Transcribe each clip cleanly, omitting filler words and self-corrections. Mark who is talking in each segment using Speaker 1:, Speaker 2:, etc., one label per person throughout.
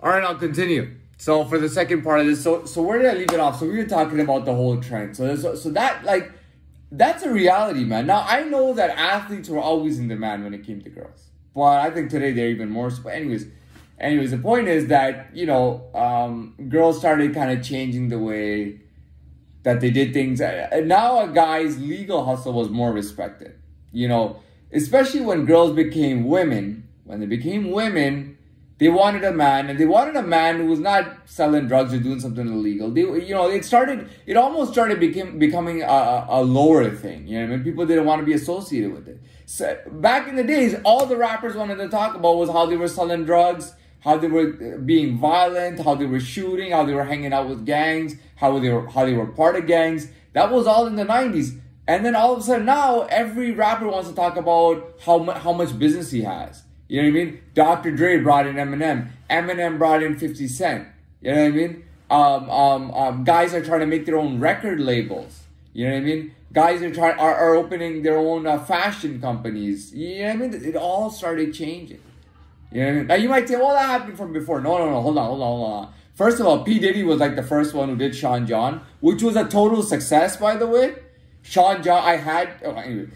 Speaker 1: All right, I'll continue. So for the second part of this, so where did I leave it off? So we were talking about the whole trend. So that like, that's a reality, man. Now I know that athletes were always in demand when it came to girls, but I think today they're even more. But anyways, the point is that girls started kind of changing the way that they did things. Now a guy's legal hustle was more respected. Especially when girls became women. When they became women, they wanted a man, and they wanted a man who was not selling drugs or doing something illegal. It almost started becoming a lower thing. People didn't want to be associated with it. So back in the days, all the rappers wanted to talk about was how they were selling drugs, how they were being violent, how they were shooting, how they were hanging out with gangs, how they were part of gangs. That was all in the 90s. And then all of a sudden now, every rapper wants to talk about how much business he has. You know what I mean? Dr. Dre brought in Eminem. Eminem brought in 50 Cent. You know what I mean? Guys are trying to make their own record labels. You know what I mean? Guys are opening their own fashion companies. You know what I mean? It all started changing. You know what I mean? Now you might say, well, that happened from before. No. Hold on. First of all, P. Diddy was like the first one who did Sean John, which was a total success, by the way. Sean John, anyway.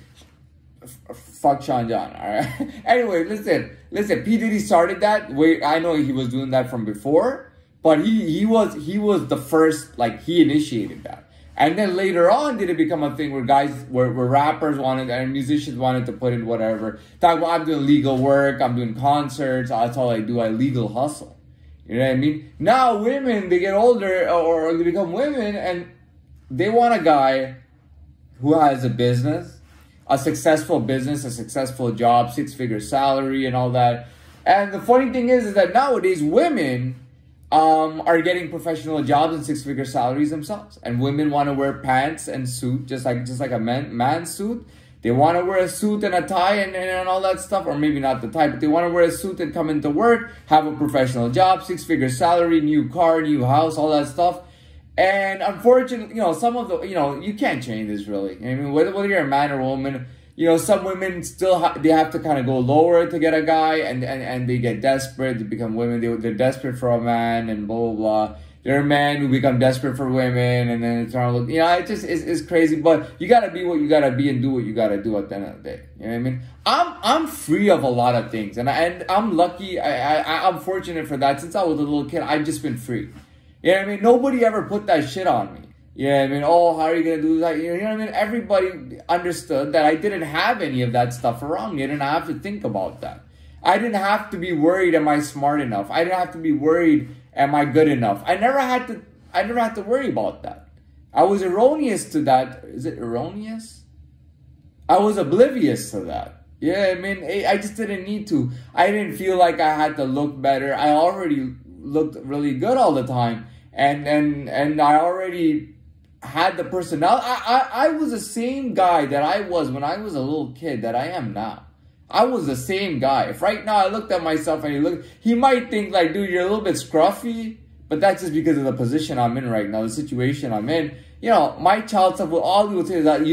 Speaker 1: Fuck Sean John, all right? Anyway, listen. P. Diddy started that. I know he was doing that from before, but he was the first, like, he initiated that. And then later on, did it become a thing where rappers wanted, and musicians wanted to put in whatever. Talk about, I'm doing legal work, I'm doing concerts, that's all I do, I legal hustle. You know what I mean? Now women, they get older, or they become women, and they want a guy who has a business, a successful business, a successful job, 6-figure salary and all that. And the funny thing is that nowadays women are getting professional jobs and 6-figure salaries themselves. And women want to wear pants and suit, just like a man's suit. They want to wear a suit and a tie and all that stuff, or maybe not the tie, but they want to wear a suit and come into work, have a professional job, 6-figure salary, new car, new house, all that stuff. And unfortunately, some of the, you can't change this really. I mean, whether you're a man or a woman, some women still they have to kind of go lower to get a guy, and they get desperate to become women. They're desperate for a man, and blah, blah, blah. There are men who become desperate for women, and then it's it's crazy. But you gotta be what you gotta be and do what you gotta do at the end of the day. You know what I mean? I'm free of a lot of things, and I'm lucky. I'm fortunate for that. Since I was a little kid, I've just been free. You know what I mean? Nobody ever put that shit on me. You know what I mean? Oh, how are you going to do that? You know what I mean? Everybody understood that I didn't have any of that stuff around me. I didn't have to think about that. I didn't have to be worried, am I smart enough? I didn't have to be worried, am I good enough? I never had to worry about that. I was erroneous to that. Is it erroneous? I was oblivious to that. Yeah, I mean, I just didn't need to. I didn't feel like I had to look better. I already looked really good all the time, and I already had the personality. I was the same guy that I was when I was a little kid that I am now. I was the same guy. If right now I looked at myself and he might think like, dude, you're a little bit scruffy, but that's just because of the position I'm in right now, the situation I'm in. My child stuff, all you will say is that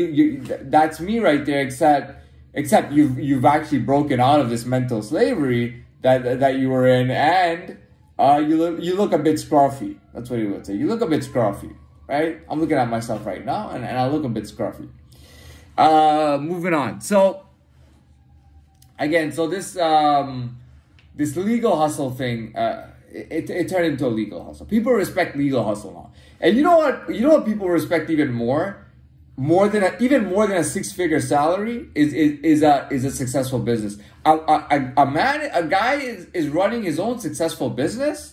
Speaker 1: that's me right there, except you've actually broken out of this mental slavery that you were in, and you look a bit scruffy. That's what he would say. You look a bit scruffy, right? I'm looking at myself right now, and I look a bit scruffy. Moving on. So, again, this legal hustle thing, it turned into a legal hustle. People respect legal hustle now. And you know what? You know what people respect even more? More than a 6-figure salary is a successful business. A guy is running his own successful business.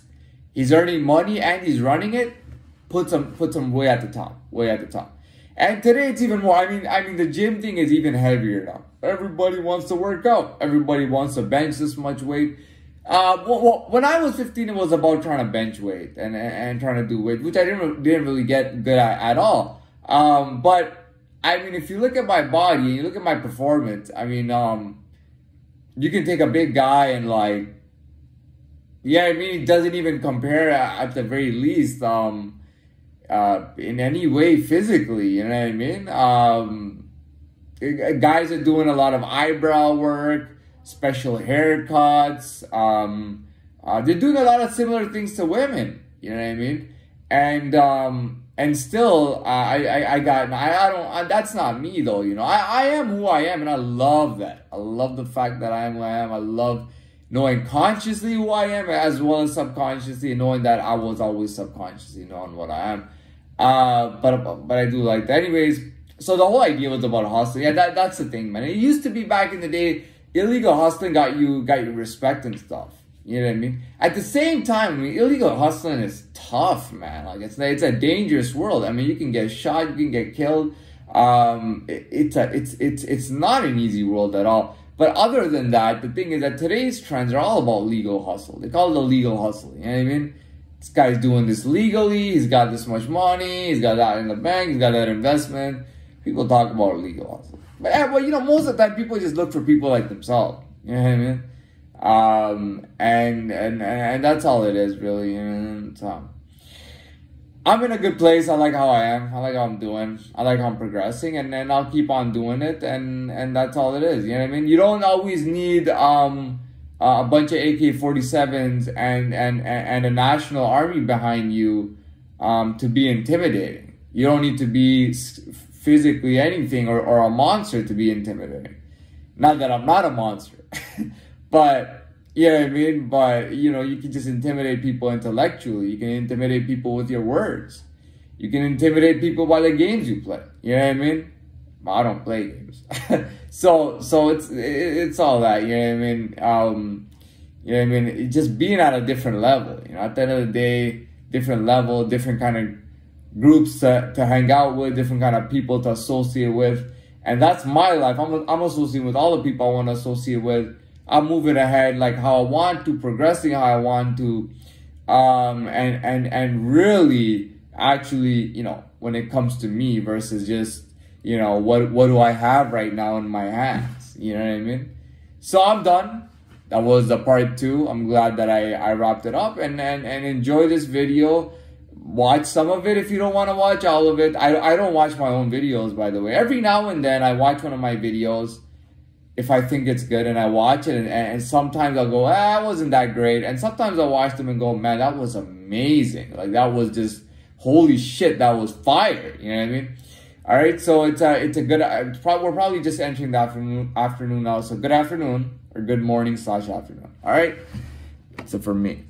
Speaker 1: He's earning money and he's running it. Puts him way at the top. And today it's even more. I mean the gym thing is even heavier now. Everybody wants to work out. Everybody wants to bench this much weight. When I was 15, it was about trying to bench weight and trying to do weight, which I didn't really get good at all. But I mean, if you look at my body and you look at my performance, I mean, you can take a big guy and it doesn't even compare at the very least, in any way physically, you know what I mean? Guys are doing a lot of eyebrow work, special haircuts, They're doing a lot of similar things to women. You know what I mean? And still, that's not me though, you know. I am who I am, and I love that. I love the fact that I am who I am. I love knowing consciously who I am as well as subconsciously, knowing that I was always subconsciously knowing what I am. But I do like that. Anyways, so the whole idea was about hustling. Yeah, that's the thing, man. It used to be back in the day, illegal hustling got you respect and stuff. You know what I mean? At the same time, I mean, illegal hustling is tough, man. Like it's a dangerous world. I mean, you can get shot, you can get killed. It's not an easy world at all. But other than that, the thing is that today's trends are all about legal hustle. They call it a legal hustle. You know what I mean? This guy's doing this legally. He's got this much money. He's got that in the bank. He's got that investment. People talk about legal hustle. But you know, most of the time, people just look for people like themselves. You know what I mean? And that's all it is, really. And I'm in a good place. I like how I am. I like how I'm doing. I like how I'm progressing, and I'll keep on doing it. And that's all it is. You know what I mean? You don't always need a bunch of AK-47s and a national army behind you to be intimidating. You don't need to be physically anything or a monster to be intimidating. Not that I'm not a monster. But, you know what I mean? But, you know, you can just intimidate people intellectually. You can intimidate people with your words. You can intimidate people by the games you play. You know what I mean? I don't play games. so it's all that, you know what I mean? You know what I mean? Just being at a different level. You know, at the end of the day, different level, different kind of groups to hang out with, different kind of people to associate with. And that's my life. I'm associating with all the people I want to associate with. I'm moving ahead like how I want to, progressing how I want to, and really actually, you know, when it comes to me versus just, you know, what do I have right now in my hands? You know what I mean? So I'm done. That was the part 2. I'm glad that I wrapped it up and enjoy this video. Watch some of it if you don't want to watch all of it. I don't watch my own videos, by the way. Every now and then I watch one of my videos if I think it's good, and I watch it, and sometimes I'll go, it wasn't that great. And sometimes I'll watch them and go, man, that was amazing. Like, that was just, holy shit, that was fire. You know what I mean? All right, so it's a good, we're probably just entering the afternoon now. So good afternoon, or good morning / afternoon. All right, so for me.